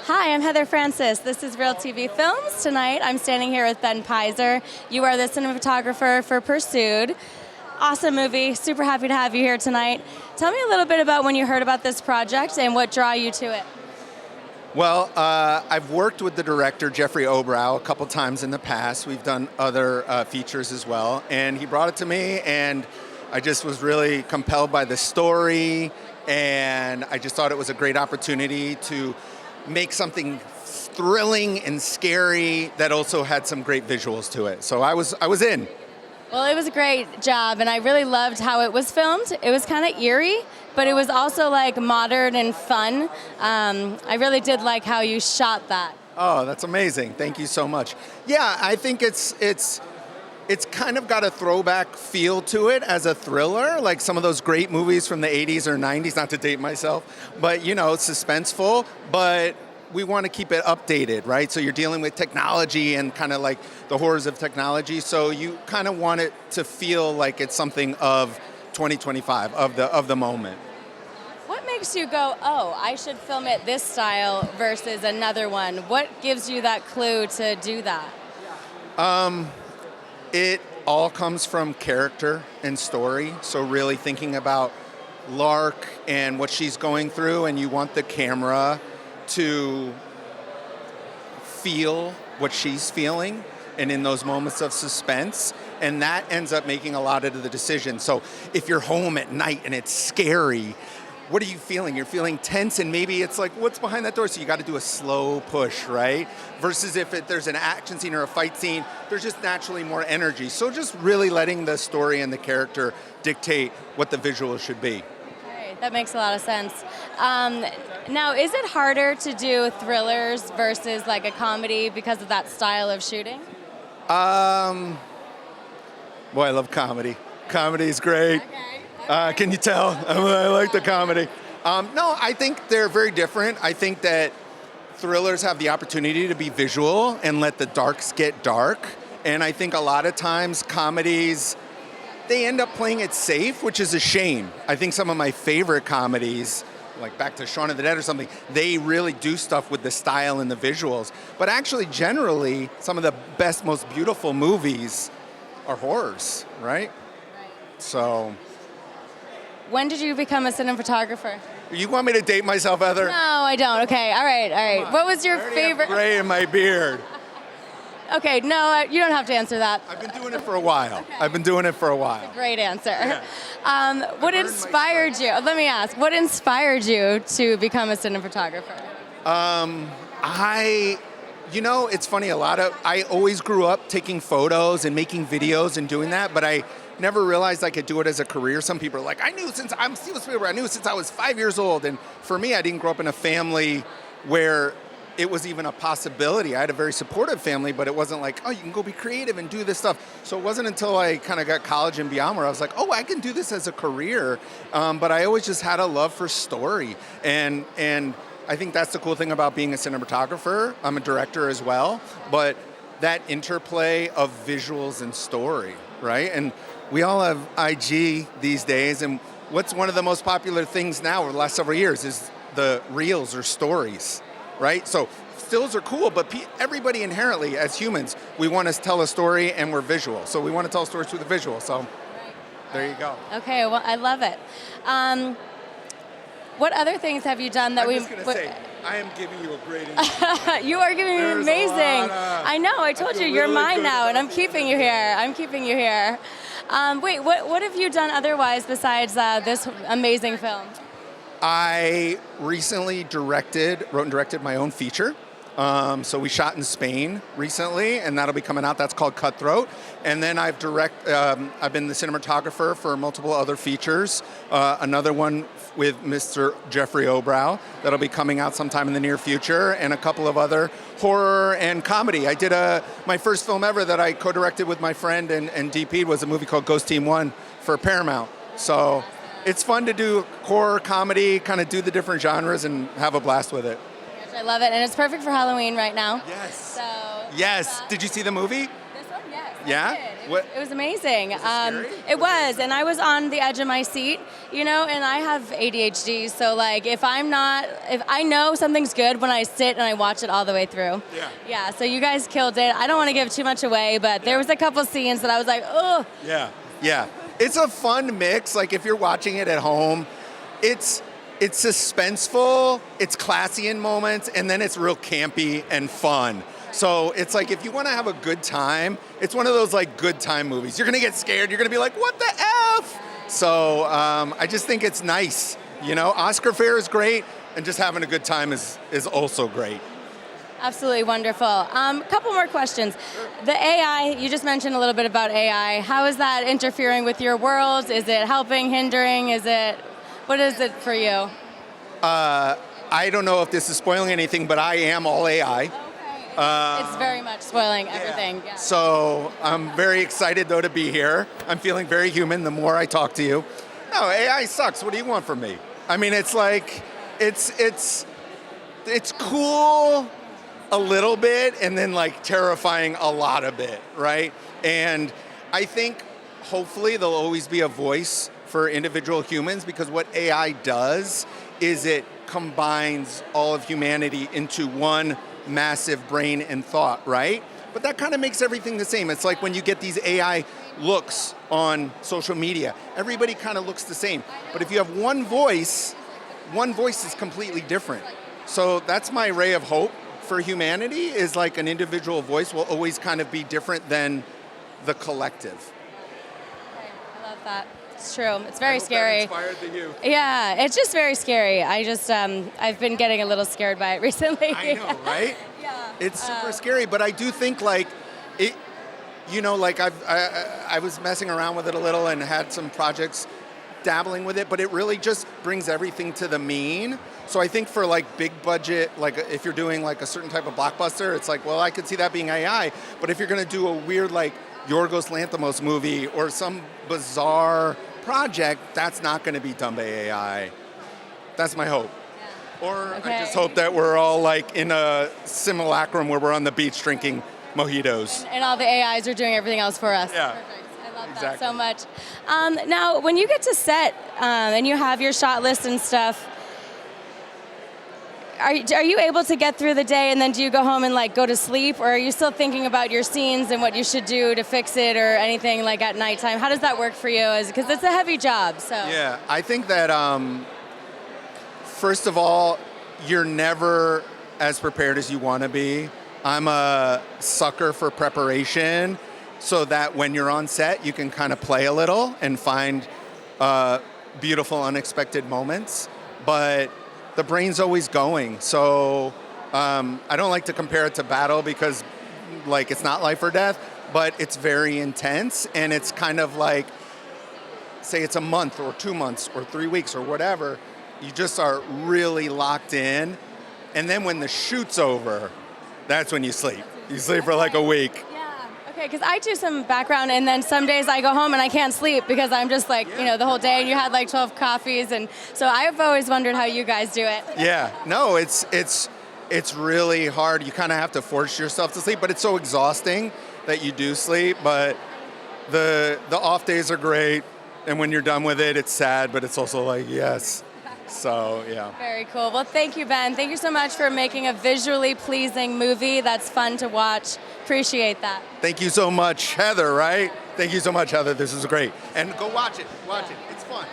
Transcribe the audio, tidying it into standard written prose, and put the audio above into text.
Hi, I'm Heather Francis. This is RealTVfilms. Tonight, I'm standing here with Ben Peyser. You are the cinematographer for Pursued. Awesome movie. Super happy to have you here tonight. Tell me a little bit about when you heard about this project and what drew you to it. Well, I've worked with the director, Jeffrey Obrow, a couple times in the past. We've done other features as well. And he brought it to me, and I just was really compelled by the story. And I just thought it was a great opportunity to make something thrilling and scary that also had some great visuals to it. So I was in. Well, it was a great job, and I really loved how it was filmed. It was kind of eerie, but it was also like modern and fun. I really did like how you shot that. Oh, that's amazing. Thank you so much. Yeah, I think it's kind of got a throwback feel to it as a thriller, like some of those great movies from the 80s or 90s, not to date myself, but suspenseful, but we want to keep it updated, right? So you're dealing with technology and kind of like the horrors of technology, so you kind of want it to feel like it's something of 2025, of the moment. What makes you go, oh, I should film it this style versus another one? What gives you that clue to do that? It all comes from character and story, so really thinking about Lark and what she's going through, and you want the camera to feel what she's feeling and in those moments of suspense, and that ends up making a lot of the decision. So if you're home at night and it's scary, what are you feeling? You're feeling tense, and maybe it's like, what's behind that door? So you got to do a slow push, right? Versus if there's an action scene or a fight scene, there's just naturally more energy. So just really letting the story and the character dictate what the visual should be. Okay, that makes a lot of sense. Now, is it harder to do thrillers versus like a comedy because of that style of shooting? Boy, I love comedy. Comedy's great. Okay. Can you tell? I like the comedy. No, I think they're very different. I think that thrillers have the opportunity to be visual and let the darks get dark. And I think a lot of times comedies, they end up playing it safe, which is a shame. I think some of my favorite comedies, like back to Shaun of the Dead or something, they really do stuff with the style and the visuals. But actually, generally, some of the best, most beautiful movies are horrors, right? So... When did you become a cinematographer? You want me to date myself, Heather? No, I don't. Okay, all right. What was your favorite? Gray in my beard. Okay, no, you don't have to answer that. I've been doing it for a while. Okay. Great answer. Yeah. What inspired you? Let me ask. What inspired you to become a cinematographer? It's funny. I always grew up taking photos and making videos and doing that, but I never realized I could do it as a career. Some people are like, I knew since I was 5 years old. And for me, I didn't grow up in a family where it was even a possibility. I had a very supportive family, but it wasn't like, oh, you can go be creative and do this stuff. So it wasn't until I kind of got college and beyond where I was like, oh, I can do this as a career. But I always just had a love for story. And I think that's the cool thing about being a cinematographer. I'm a director as well. But that interplay of visuals and story, right? And we all have IG these days, and what's one of the most popular things now over the last several years is the reels or stories, right? So stills are cool, but everybody inherently, as humans, we want to tell a story and we're visual. So we want to tell stories through the visual. So there you go. Okay, well, I love it. What other things have you done that I'm just going to say, I am giving you a great interview. You are giving me amazing. I know, I told you, you're mine now, and I'm keeping you here. Wait, what have you done otherwise besides this amazing film? I recently wrote and directed my own feature. So we shot in Spain recently, and that'll be coming out. That's called Cutthroat. And then I've been the cinematographer for multiple other features. Another one with Mr. Jeffrey Obrow that'll be coming out sometime in the near future, and a couple of other horror and comedy. I did my first film ever that I co-directed with my friend and DP'd was a movie called Ghost Team 1 for Paramount. So it's fun to do horror, comedy, kind of do the different genres and have a blast with it. I love it, and it's perfect for Halloween right now. Yes. So yes. Did you see the movie? This one, yes. Yeah? I did. What? It was amazing. Was it scary? It was, and I was on the edge of my seat, and I have ADHD, so like if I know something's good when I sit and I watch it all the way through. Yeah. Yeah, so you guys killed it. I don't want to give too much away, but there was a couple scenes that I was like, oh. Yeah. Yeah. It's a fun mix. Like if you're watching it at home, it's suspenseful, it's classy in moments, and then it's real campy and fun. So it's like if you want to have a good time, it's one of those like good time movies. You're gonna get scared. You're gonna be like, "What the f?" So I just think it's nice. Oscar fare is great, and just having a good time is also great. Absolutely wonderful. Couple more questions. The AI, you just mentioned a little bit about AI. How is that interfering with your world? Is it helping, hindering? What is it for you? I don't know if this is spoiling anything, but I am all AI. Okay. It's very much spoiling everything. Yeah. So I'm very excited, though, to be here. I'm feeling very human the more I talk to you. No, AI sucks. What do you want from me? I mean, it's like, it's cool a little bit and then like terrifying a lot of it, right? And I think hopefully there'll always be a voice for individual humans, because what AI does is it combines all of humanity into one massive brain and thought, right? But that kind of makes everything the same. It's like when you get these AI looks on social media, everybody kind of looks the same. But if you have one voice is completely different. So that's my ray of hope for humanity, is like an individual voice will always kind of be different than the collective. I love that. It's true. It's very scary. That inspired the youth. Yeah, it's just very scary. I've been getting a little scared by it recently. I know, right? Yeah. It's super scary, but I do think like it. Like I was messing around with it a little and had some projects dabbling with it, but it really just brings everything to the mean. So I think for like big budget, like if you're doing like a certain type of blockbuster, it's like, well, I could see that being AI. But if you're going to do a weird like Yorgos Lanthimos movie or some bizarre project, that's not going to be done by AI. That's my hope. Yeah. Or I just hope that we're all like in a simulacrum where we're on the beach drinking mojitos. And all the AIs are doing everything else for us. Yeah. Perfect. I love that so much. Now, when you get to set and you have your shot list and stuff, are you able to get through the day, and then do you go home and like go to sleep, or are you still thinking about your scenes and what you should do to fix it or anything like at nighttime? How does that work for you? Because it's a heavy job. So yeah, I think that first of all, you're never as prepared as you want to be. I'm a sucker for preparation, so that when you're on set, you can kind of play a little and find beautiful, unexpected moments. But the brain's always going. So I don't like to compare it to battle, because like it's not life or death, but it's very intense, and it's kind of like, say it's a month or 2 months or 3 weeks or whatever, you just are really locked in. And then when the shoot's over, that's when you sleep. You sleep for like a week. Okay, because I do some background, and then some days I go home and I can't sleep because I'm just like, the whole day, and you had like 12 coffees, and so I've always wondered how you guys do it. Yeah, no, it's really hard. You kind of have to force yourself to sleep, but it's so exhausting that you do sleep. But the off days are great, and when you're done with it, it's sad, but it's also like, yes. So, yeah. Very cool. Well, thank you, Ben. Thank you so much for making a visually pleasing movie that's fun to watch. Appreciate that. Thank you so much, Heather, right? Thank you so much, Heather. This is great. And go watch it. Watch it. It's fun.